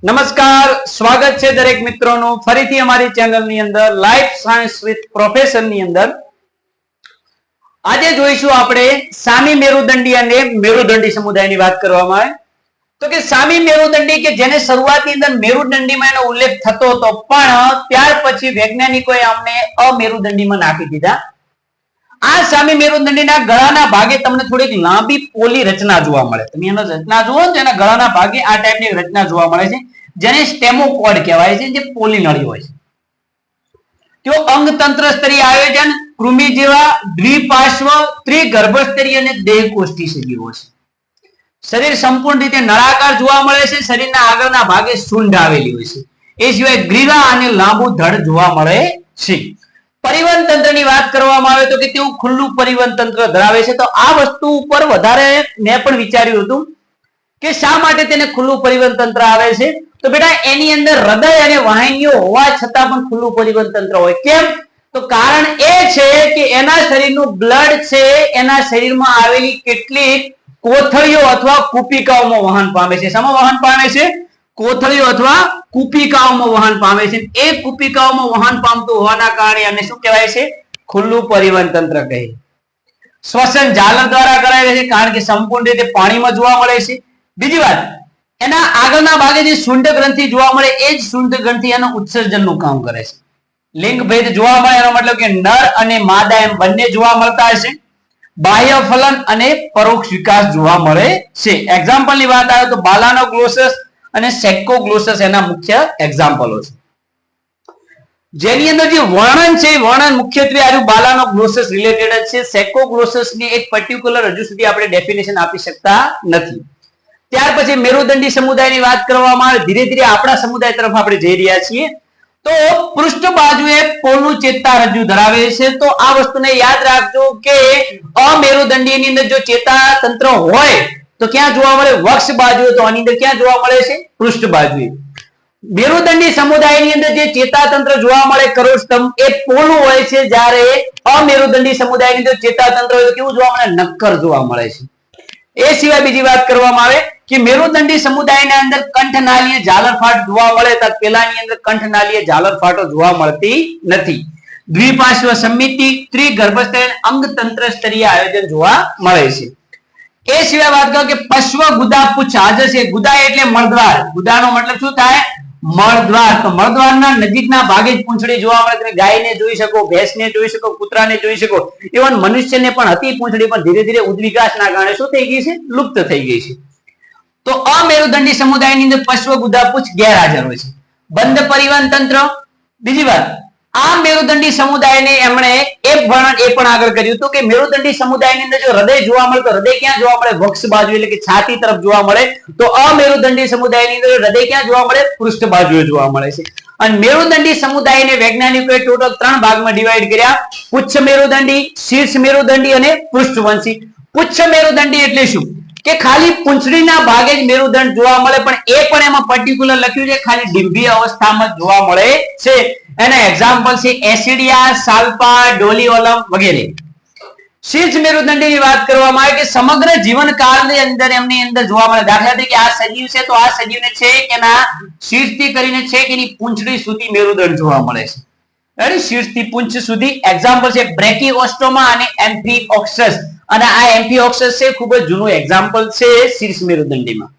નમસ્કાર, સ્વાગત છે દરેક મિત્રોનું ફરીથી અમારી ચેનલની અંદર લાઈફ સાયન્સ વિથ પ્રોફેસર ની અંદર. આજે જોઈશું આપણે સામી મેરુદંડી અને મેરુદંડી સમુદાયની વાત કરવામાં આવે તો કે સામી મેરુદંડી કે જેને શરૂઆતની અંદર મેરુદંડીમાં એનો ઉલ્લેખ થતો હતો, પણ ત્યાર પછી વૈજ્ઞાનિકોએ અમને અમેરુદંડીમાં નાખી દીધા. આ સામી મેરુદંડીના ગળાના ભાગે તમને થોડીક લાંબી પોલી રચના જોવા મળે. તમે એનો રચના જુઓ તો એના ગળાના ભાગે આ ટાઈપની રચના જોવા મળે છે, જેને સ્ટેમોકોડ કહેવાય છે, જે પોલી નળી હોય છે. તેઓ અંગતંત્ર સ્તરીય આયોજન, કૃમિ જેવા દ્વિપાર્શ્વ, ત્રિગર્ભસ્તરીય અને દેહકોષ્ઠી સજીવો છે. શરીર સંપૂર્ણ રીતે નળાકાર જોવા મળે છે. શરીરના આગળના ભાગે સૂંઢ આવેલી હોય છે. એ સિવાય ગ્રીવા અને લાંબુ ધડ જોવા મળે છે. પરિવહન તંત્રની વાત કરવામાં આવે તો કે તેવું ખુલ્લું પરિવહન તંત્ર ધરાવે છે. તો આ વસ્તુ ઉપર વધારે મેં પણ વિચાર્યું હતું કે શા માટે તેને ખુલ્લું પરિવહન તંત્ર આવે છે. તો બેટા એની અંદર હૃદય અને વાહિનીઓ હોવા છતાં પણ ખુલ્લું પરિવહન તંત્ર હોય. કેમ? તો કારણ એ છે કે એના શરીરનું બ્લડ છે એના શરીરમાં આવેલી કેટલીક કોથળીઓ અથવા કુપિકાઓમાં વહન પામે છે. શામાં વહન પામે છે? કોથળીઓ અથવા કુપિકાઓમાં વહન પામે છે. એ કુપિકાઓમાં વહન પામતું હોવાના કારણે એને શું કહેવાય છે? ખુલ્લું પરિવહન તંત્ર કહે. શ્વસન ઝાલર દ્વારા કરાય છે, કારણ કે સંપૂર્ણ રીતે પાણીમાં જોવા મળે છે. બીજી વાત, એના આગળના ભાગે જે શુંડ ગ્રંથિ જોવા મળે એ જ શુંડ ગ્રંથિ એનું ઉત્સર્જનનું કામ કરે છે. લિંગ ભેદ જોવા મળે એનો મતલબ કે નર અને માદા એમ બંને જોવા મળતા હશે. બાહ્ય ફલન અને પરોક્ષ વિકાસ જોવા મળે છે. એક્ઝામ્પલ ની વાત આવે તો બાલાનોગ્લોસસ અને સેકોગ્લોસસ એના મુખ્ય એક્ઝામ્પલો છે. જેની અંદર જે વર્ણન છે, વર્ણન મુખ્યત્વે આ બાલાનોગ્લોસસ રિલેટેડ છે. સેકોગ્લોસસ ની એક પર્ટિક્યુલર હજુ સુધી આપણે ડેફિનેશન આપી શકતા નથી. ત્યાર પછી મેરુદંડી સમુદાયની વાત કરવામાં આવે, ધીરે ધીરે આપણા સમુદાય તરફ આપણે જઈ રહ્યા છીએ. તો પૃષ્ઠ બાજુએ પોલનું ચેતારજ્જુ ધરાવે છે. તો આ વસ્તુને યાદ રાખજો કે અમેરુદંડીની અંદર જો ચેતાતંત્ર હોય તો ક્યાં જોવા મળે? વક્ષ બાજુએ. તો આની અંદર ક્યાં જોવા મળે છે? પૃષ્ઠ બાજુએ. મેરુદંડી સમુદાયની અંદર જે ચેતાતંત્ર જોવા મળે કરોડસ્તંભ, એ પોલું હોય છે. જ્યારે અમેરુદંડી સમુદાયની અંદર ચેતાતંત્ર હોય તો કેવું જોવા મળે? નક્કર જોવા મળે છે. એ સિવાય બીજી વાત કરવામાં આવે કે મેરુદંડી સમુદાયના અંદર કંઠનાલીય ઝાલરફાટ જોવા મળે, તો પેલાની અંદર કંઠનાલીય ઝાલરફાટો જોવા મળતી નથી. દ્વિપાર્શ્વ સમિતિ, ત્રિગર્ભસ્તરીય અંગતંત્ર સ્તરીય આયોજન જોવા મળે છે. એ સિવાય વાત કરો કે પશ્વ ગુદા પુચ્છ હાજર છે. ગુદા એટલે મળદ્વાર. ગુદાનો મતલબ શું થાય? મળદ્વાર. તો મળદ્વારના નજીકના ભાગે જ પૂંછડી જોવા મળે. તમે ગાયને જોઈ શકો, ભેંસને જોઈ શકો, કૂતરાને જોઈ શકો. ઇવન મનુષ્યને પણ હતી પૂંછડી, પણ ધીરે ધીરે ઉદ્વિકાસના કારણે શું થઈ ગઈ છે? લુપ્ત થઈ ગઈ છે. તો અમેરુદંડી સમુદાયની અંદર પશ્વ ગુદા પુચ્છ ગેરહાજર હોય છે. બંધ પરિવહન તંત્ર. બીજી વાત, આ મેરુદંડી સમુદાયને એમણે એક વર્ણન એ પણ આગળ કર્યું હતું કે મેરુદંડી સમુદાયની અંદર જો હૃદય જોવા મળે તો હૃદય ક્યાં જોવા મળે? વક્ષ બાજુ એટલે કે છાતી તરફ જોવા મળે. તો અમેરુદંડી સમુદાયની અંદર હૃદય ક્યાં જોવા મળે? પૃષ્ઠ બાજુએ જોવા મળે છે. અને મેરુદંડી સમુદાયને વૈજ્ઞાનિકોએ ટોટલ 3 ભાગમાં ડિવાઈડ કર્યા: પુચ્છ મેરુદંડી, શીર્ષ મેરુદંડી અને પૃષ્ઠવંશી. પુચ્છ મેરુદંડી એટલે શું? કે ખાલી પૂંછડીના ભાગે જ મેરુદંડ જોવા મળે, પણ એ પણ એમાં પર્ટિક્યુલર લખ્યું છે ખાલી ડિમ્ભીય અવસ્થામાં જોવા મળે છે. એના એક્ઝામ્પલ છે એસિડિયા, સાલ્પા, ડોલિયોલમ વગેરે. શીર્ષ મેરુદંડીની વાત કરવામાં આવે કે સમગ્ર જીવનકાળની અંદર એમની અંદર જોવા મળે. દાખલા તરીકે આ સજીવ છે તો આ સજીવને છે કે એના શીર્ષથી કરીને છે કે એની પૂંછડી સુધી મેરુદંડ જોવા મળે છે. શીર્ષથી પૂંછ સુધી. એક્ઝામ્પલ છે બ્રેકીઓસ્ટોમા અને એમ્ફીઓક્સસ. અને આ એમ્ફીઓક્સસ છે ખૂબ જ જૂનું એક્ઝામ્પલ છે શીર્ષ મેરુદંડીમાં.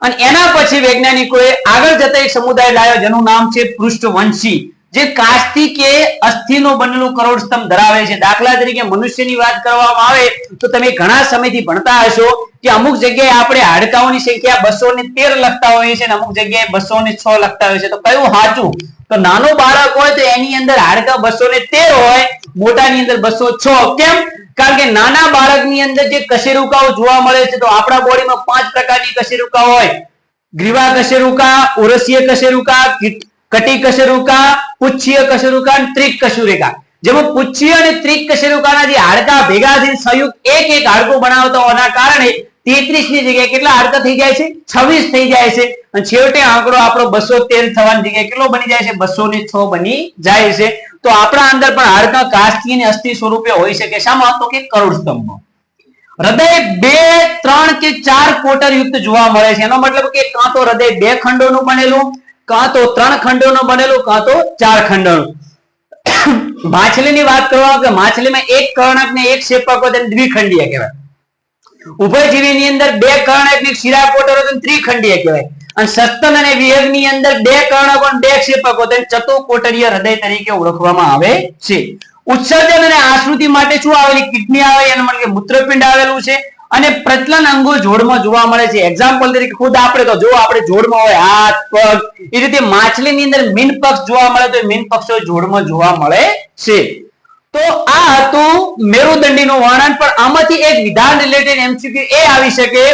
અને એના પછી વૈજ્ઞાનિકોએ આગળ જતા એક સમુદાય લાવ્યો જેનું નામ છે પૃષ્ઠવંશી, જે કાષ્ઠી કે અસ્થિનો બનેલું કરોડસ્તંભ ધરાવે છે. દાખલા તરીકે મનુષ્યની વાત કરવામાં આવે તો તમે ઘણા સમયથી ભણતા હશો કે અમુક જગ્યાએ આપણે હાડકાઓની સંખ્યા 213 લખતા હોઈએ છીએ અને અમુક જગ્યાએ 206 લખતા હોઈએ છીએ. તો કયું સાચું? તો નાનું બાળક હોય તો એની અંદર હાડકા 213 હોય, મોટાની અંદર 206. કેમ? કારણ કે નાના બાળકની અંદર જે કશેરુકાઓ જોવા મળે છે, તો આપણા બોડીમાં 5 પ્રકારની કશેરુકા હોય: ગ્રીવા કશેરુકા, ઉરસીય કશેરુકા, કટી કશેરુકા, પુચ્છીય કશેરુકા અને ત્રિક કશેરુકા. જેમાં પુચ્છીય અને ત્રિક કશેરુકાના જે હાડકા ભેગા થઈને સંયુક્ત એક હાડકું બનાવતા હોવાના કારણે 33 ની જગ્યાએ કેટલા હાડકા થઈ જાય છે? 26 થઈ જાય છે. અને છેવટે આંકડો આપણો 213 થવાની જગ્યાએ કેટલો બની જાય છે? 206 બની જાય છે. તો આપણા અંદર પણ હાડકા કાષ્ઠી અને અસ્થિ સ્વરૂપે હોઈ શકે. શામાં? તો કે કરોડસ્તંભમાં. હૃદય 2, 3 કે 4 કોટર યુક્ત જોવા મળે છે. એનો મતલબ કે કાં તો હૃદય 2 ખંડોનું બનેલું, કાં તો 3 ખંડોનું બનેલું, કાં તો 4 ખંડોનું. માછલીની વાત કરવામાં કે માછલીમાં એક કર્ણક ને એક શેપક હોય તેને દ્વિખંડીય કહેવાય. ઉભયજીવીની અંદર 2 કર્ણક ને શિરા કોટર હોય તેને ત્રિખંડીય કહેવાય. અને સસ્તન અને વિહંગની અંદર 2 કર્ણકો અને 2 શેપકો તેને ચતુકોટરીય હૃદય તરીકે ઓળખવામાં આવે છે. ઉત્સર્જન અને આશ્રુતિ માટે શું આવેલી કિડની આવે, એનો મતલબ કે મૂત્રપિંડ આવેલું છે. અને પ્રચલન અંગો જોડમાં જોવા મળે છે. એક્ઝામ્પલ તરીકે ખુદ આપણે તો જો આપણે જોડમાં હોય હાથ, પગ, એ રીતે માછલીની અંદર મીન પક્ષ જોવા મળે તો મીન પક્ષો જોડમાં જોવા મળે છે. તો આ હતું મેરુદંડીનું વર્ણન. પણ આમાંથી એક વિધાન રિલેટેડ એમસીક્યુ એ આવી શકે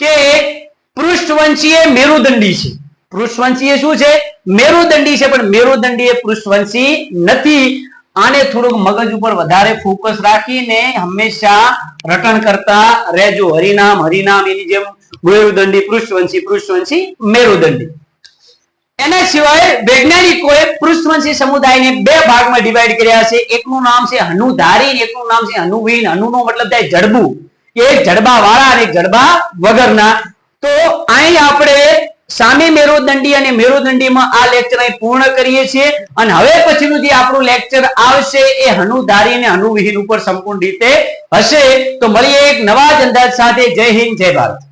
કે પૃષ્ઠવંશી એ મેરુદંડી છે. પૃષ્ઠવંશી એ શું છે? મેરુદંડી છે. પણ મેરુદંડી એ પૃષ્ઠવંશી નથી. આને થોડુંક મગજ ઉપર વધારે ફોકસ રાખીને હંમેશા રટણ કરતા રહેજો. હરિનામ હરિનામ એની જેમ મેરુદંડી પૃષ્ઠવંશી, પૃષ્ઠવંશી મેરુદંડી. એના સિવાય વૈજ્ઞાનિકોએ પૃષ્ઠવંશી સમુદાયને 2 ભાગમાં ડિવાઈડ કર્યા છે. એકનું નામ છે હનુધારી, એકનું નામ છે હનુવિહીન. હનુનો મતલબ થાય જડબું, એક જડબા વાળા અને જડબા વગરના. તો અહીં આપણે સામી મેરુદંડી અને મેરુદંડીમાં આ લેક્ચર અહીં પૂર્ણ કરીએ છીએ. અને હવે પછીનું જે આપણું લેક્ચર આવશે એ હનુધારી અને હનુવિહીન ઉપર સંપૂર્ણ રીતે હશે. તો મળીએ એક નવા જ અંદાજ સાથે. જય હિન્દ, જય ભારત.